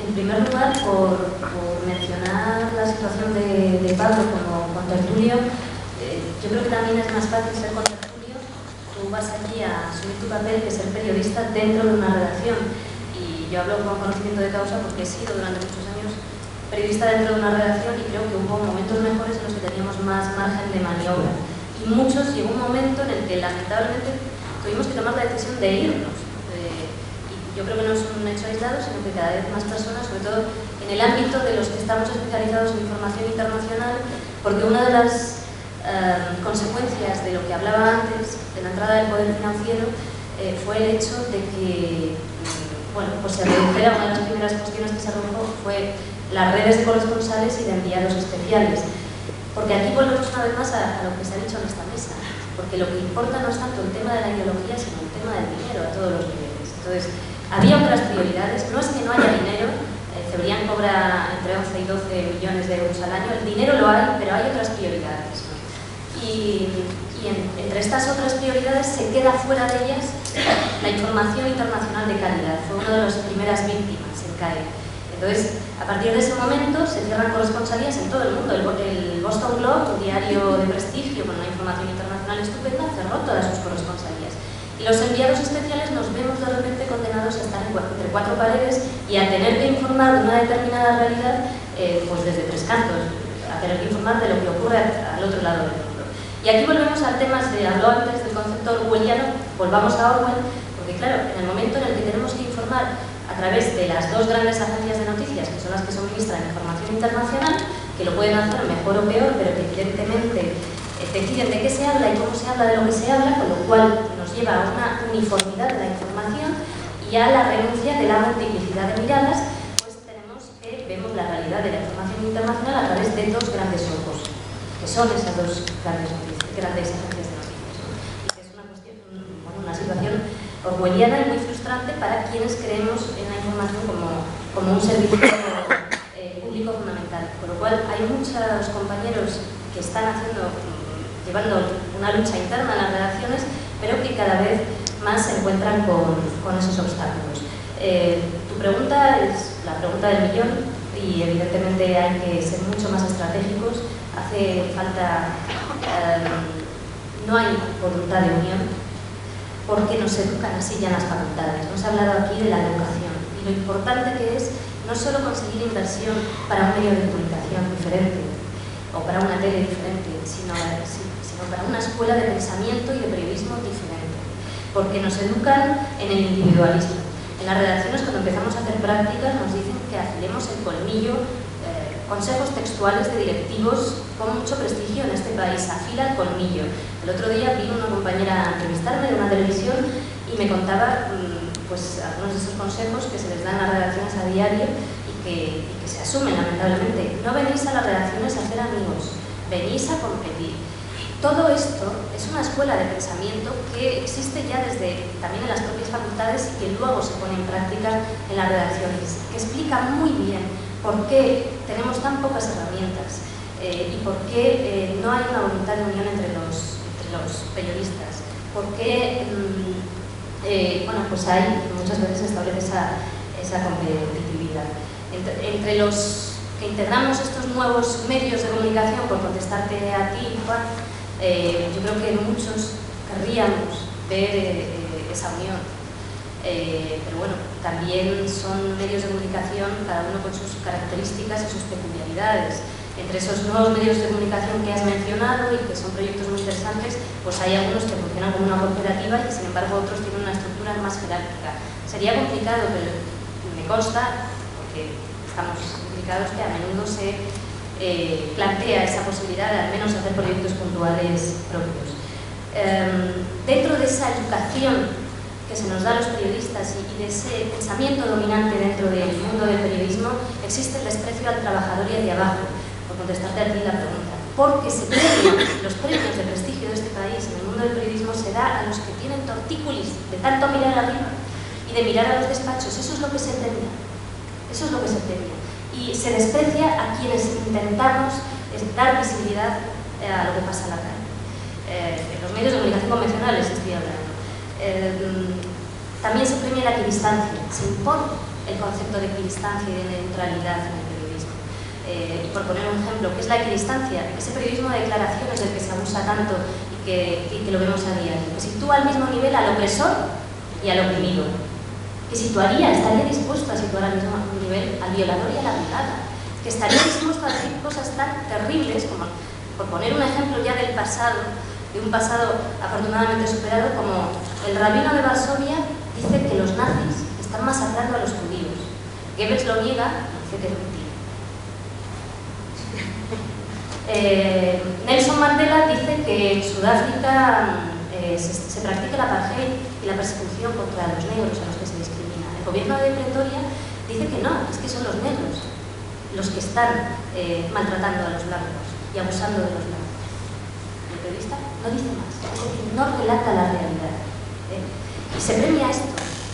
En primer lugar, por mencionar la situación de Pablo como contertulio, yo creo que también es más fácil ser contertulio. Tú vas aquí a asumir tu papel que ser periodista dentro de una redacción. Y yo hablo con conocimiento de causa porque he sido durante muchos años periodista dentro de una redacción y creo que hubo momentos mejores en los que teníamos más margen de maniobra. Y llegó un momento en el que lamentablemente tuvimos que tomar la decisión de irnos. Y yo creo que no es un hecho aislado, sino que cada vez más personas, sobre todo en el ámbito de los que estamos especializados en información internacional, porque una de las consecuencias de lo que hablaba antes, de la entrada del poder financiero, fue el hecho de que se redujera. Una de las primeras cuestiones que se redujo fue las redes de corresponsales y de enviados especiales. Porque aquí volvemos una vez más a lo que se ha dicho en esta mesa, porque lo que importa no es tanto el tema de la ideología, sino el tema del dinero a todos los niveles. Entonces, había otras prioridades, no es que no haya dinero, Cebrián cobra entre 11 y 12 millones de euros al año, el dinero lo hay, pero hay otras prioridades, ¿no? Entre estas otras prioridades se queda fuera de ellas la información internacional de calidad. Fue una de las primeras víctimas en caer. Entonces, a partir de ese momento se cierran corresponsalías en todo el mundo. El Boston Globe, un diario de prestigio con una información internacional estupenda, cerró todas sus corresponsalías. Y los enviados especiales nos vemos de repente condenados a estar entre cuatro paredes y a tener que informar de una determinada realidad desde tres cantos, a tener que informar de lo que ocurre al otro lado del mundo. Y aquí volvemos al tema, se habló antes del concepto orwelliano, volvamos a Orwell, porque claro, en el momento en el que tenemos que informar a través de las dos grandes agencias de noticias, que son las que suministran información internacional, que lo pueden hacer mejor o peor, pero que evidentemente deciden de qué se habla y cómo se habla de lo que se habla, con lo cual nos lleva a una uniformidad de la información y a la renuncia de la multiplicidad de miradas, pues tenemos que vemos la realidad de la información internacional a través de dos grandes ojos, que son esas dos grandes agencias de noticias, ¿no? Y que es una situación orwelliana y muy frustrante para quienes creemos en la información como un servicio público fundamental. Con lo cual hay muchos compañeros que están llevando una lucha interna en las redacciones, pero que cada vez más se encuentran con esos obstáculos. Tu pregunta es la pregunta del millón y evidentemente hay que ser mucho más estratégicos. Hace falta, no hay voluntad de unión, porque nos educan así ya en las facultades. Nos ha hablado aquí de la educación y lo importante que es no solo conseguir inversión para un medio de comunicación diferente o para una tele diferente, sino para una escuela de pensamiento y de periodismo diferente, porque nos educan en el individualismo. En las redacciones, cuando empezamos a hacer prácticas, nos dicen que afilemos el colmillo, consejos textuales de directivos con mucho prestigio en este país, afila el colmillo. El otro día vino una compañera a entrevistarme de una televisión y me contaba algunos de esos consejos que se les dan a las redacciones a diario y que se asumen lamentablemente. No venís a las redacciones a hacer amigos, venís a competir. Todo esto es una escuela de pensamiento que existe ya también en las propias facultades y que luego se pone en práctica en las redacciones, que explica muy bien por qué tenemos tan pocas herramientas y por qué no hay una voluntad de unión entre los periodistas, por qué hay muchas veces se establece esa competitividad. Entre los que integramos estos nuevos medios de comunicación, por contestarte a ti, Juan, yo creo que muchos querríamos ver esa unión. Pero bueno, también son medios de comunicación, cada uno con sus características y sus peculiaridades. Entre esos nuevos medios de comunicación que has mencionado y que son proyectos muy interesantes, pues hay algunos que funcionan como una cooperativa y sin embargo otros tienen una estructura más jerárquica. Sería complicado, pero me consta, porque estamos implicados, que a menudo se plantea esa posibilidad de al menos hacer proyectos puntuales propios. Dentro de esa educación que se nos da a los periodistas y de ese pensamiento dominante dentro del mundo del periodismo, existe el desprecio al trabajador y al de abajo, por contestarte a ti la pregunta. Porque los premios de prestigio de este país en el mundo del periodismo se da a los que tienen tortícolis de tanto mirar arriba y de mirar a los despachos. Eso es lo que se premia. Eso es lo que se premia. Y se desprecia a quienes intentamos dar visibilidad a lo que pasa en la calle. En los medios de comunicación convencionales estoy hablando. También se premia la equidistancia, se impone el concepto de equidistancia y de neutralidad en el periodismo. Y por poner un ejemplo, ¿qué es la equidistancia? Ese periodismo de declaraciones del que se abusa tanto y que lo vemos a diario, que sitúa al mismo nivel al opresor y al oprimido, que estaría dispuesto a situar al mismo nivel al violador y a la violada, que estaría dispuesto a decir cosas tan terribles como, por poner un ejemplo ya del pasado, de un pasado afortunadamente superado, como el rabino de Varsovia dice que los nazis están masacrando a los judíos. Goebbels lo niega y dice que es mentira. Nelson Mandela dice que en Sudáfrica se practica el apartheid y la persecución contra los negros a los que se discrimina. El gobierno de Pretoria dice que no, es que son los negros los que están maltratando a los blancos y abusando de los blancos. El periodista no dice más, es decir, no relata la realidad. Y se premia esto.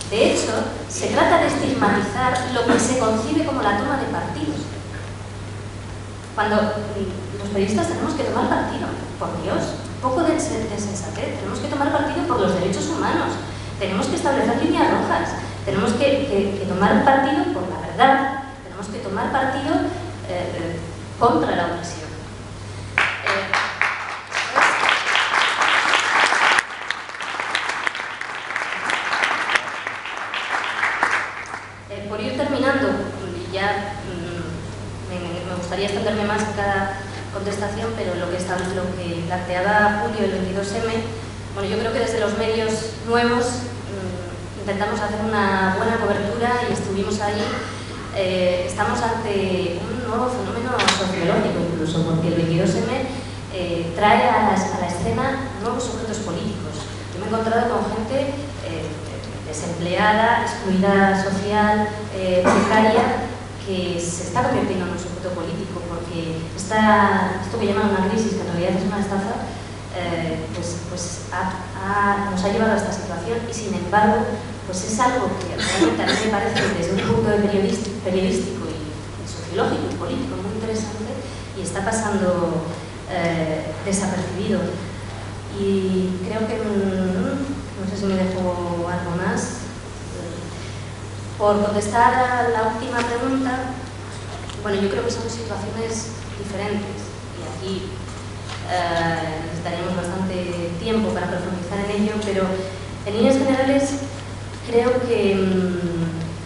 De hecho, se trata de estigmatizar lo que se concibe como la toma de partidos. Cuando los periodistas tenemos que tomar partido, por Dios, un poco de sensatez, tenemos que tomar partido por los derechos humanos, tenemos que establecer líneas rojas, tenemos que tomar partido por la verdad, tenemos que tomar partido contra la opresión. Por ir terminando, y ya me gustaría extenderme más en cada contestación, pero lo que planteaba Julio el 22M, bueno, yo creo que desde los medios nuevos intentamos hacer una buena cobertura y estuvimos allí. Estamos ante un nuevo fenómeno sociológico incluso, porque el 22M trae a la escena nuevos sujetos políticos. Yo me he encontrado con gente desempleada, excluida social, precaria, que se está convirtiendo en un sujeto político, porque esto que llaman una crisis, que en realidad es una estafa, nos ha llevado a esta situación y sin embargo pues es algo que realmente a mí me parece desde un punto de periodístico y sociológico y político muy interesante y está pasando desapercibido. Y creo que, no sé si me dejo algo más. Por contestar a la última pregunta, bueno, yo creo que son situaciones diferentes y aquí necesitaríamos bastante tiempo para profundizar en ello, pero en líneas generales creo que,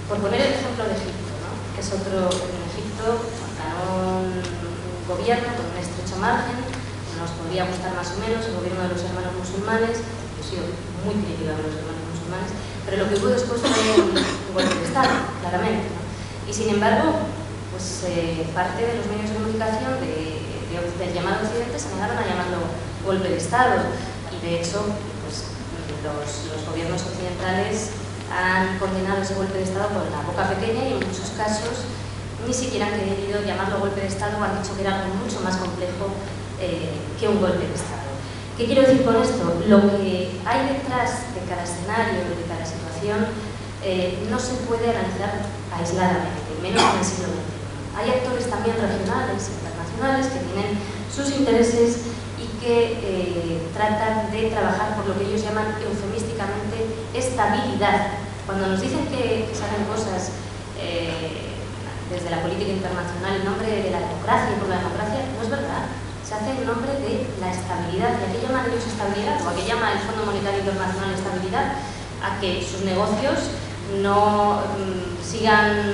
por poner el ejemplo de Egipto, ¿no? Que es otro, en Egipto ganó un gobierno con un estrecho margen, nos podría gustar más o menos el gobierno de los hermanos musulmanes. Yo he sido muy crítica de los hermanos musulmanes, pero lo que hubo después fue un golpe de Estado, claramente, ¿no? Y sin embargo, pues parte de los medios de comunicación del llamado Occidente se negaron a llamarlo golpe de Estado y de hecho pues, los gobiernos occidentales han condenado ese golpe de Estado por la boca pequeña y en muchos casos ni siquiera han querido llamarlo golpe de Estado o han dicho que era algo mucho más complejo que un golpe de Estado. ¿Qué quiero decir con esto? Lo que hay detrás de cada escenario, de cada situación, no se puede analizar aisladamente, menos en el siglo XXI. Hay actores también regionales, internacionales, que tienen sus intereses y que tratan de trabajar por lo que ellos llaman eufemísticamente estabilidad. Cuando nos dicen que se hacen cosas desde la política internacional en nombre de la democracia y por la democracia, no es verdad. Se hace en nombre de la estabilidad. ¿Y a qué llaman ellos estabilidad? ¿O a qué llama el Fondo Monetario Internacional estabilidad? A que sus negocios no sigan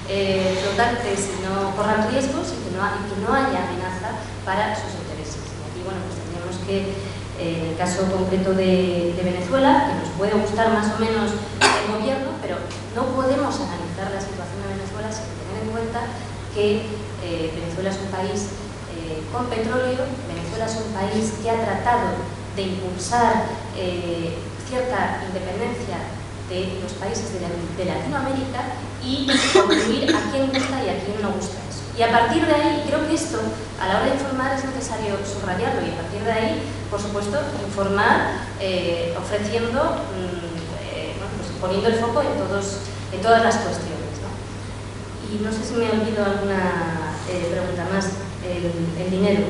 flotantes y no corran riesgos y que no haya amenaza para sus intereses. Y aquí, bueno, pues tendríamos que, en el caso concreto de Venezuela, que nos puede gustar más o menos el gobierno, pero no podemos analizar la situación de Venezuela sin tener en cuenta que Venezuela es un país con petróleo. Venezuela es un país que ha tratado de impulsar cierta independencia de los países de Latinoamérica y concluir a quién gusta y a quién no gusta eso. Y a partir de ahí, creo que esto, a la hora de informar, es necesario subrayarlo y a partir de ahí, por supuesto, informar ofreciendo, bueno, pues poniendo el foco en todas las cuestiones, ¿no? Y no sé si me olvido alguna pregunta más. El dinero.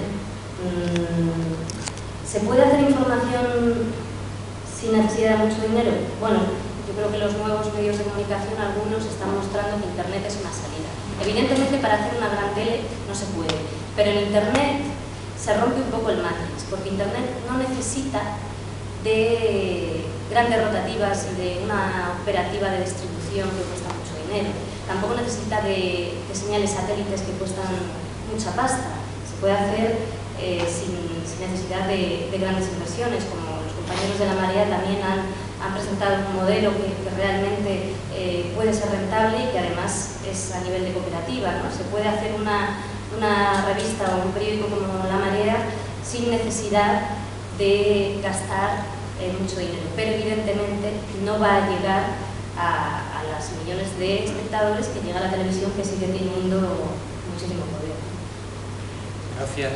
¿Se puede hacer información sin necesidad de mucho dinero? Bueno, yo creo que los nuevos medios de comunicación, algunos están mostrando que Internet es una salida. Evidentemente para hacer una gran tele no se puede, pero en Internet se rompe un poco el matrix, porque Internet no necesita de grandes rotativas y de una operativa de distribución que cuesta mucho dinero. Tampoco necesita de señales satélites que cuestan mucha pasta. Se puede hacer sin necesidad de grandes inversiones, como los compañeros de La Marea también han presentado un modelo que realmente puede ser rentable y que además es a nivel de cooperativa, ¿no? Se puede hacer una revista o un periódico como La Marea sin necesidad de gastar mucho dinero, pero evidentemente no va a llegar a las millones de espectadores que llega la televisión, que sigue teniendo muchísimo poder. Gracias.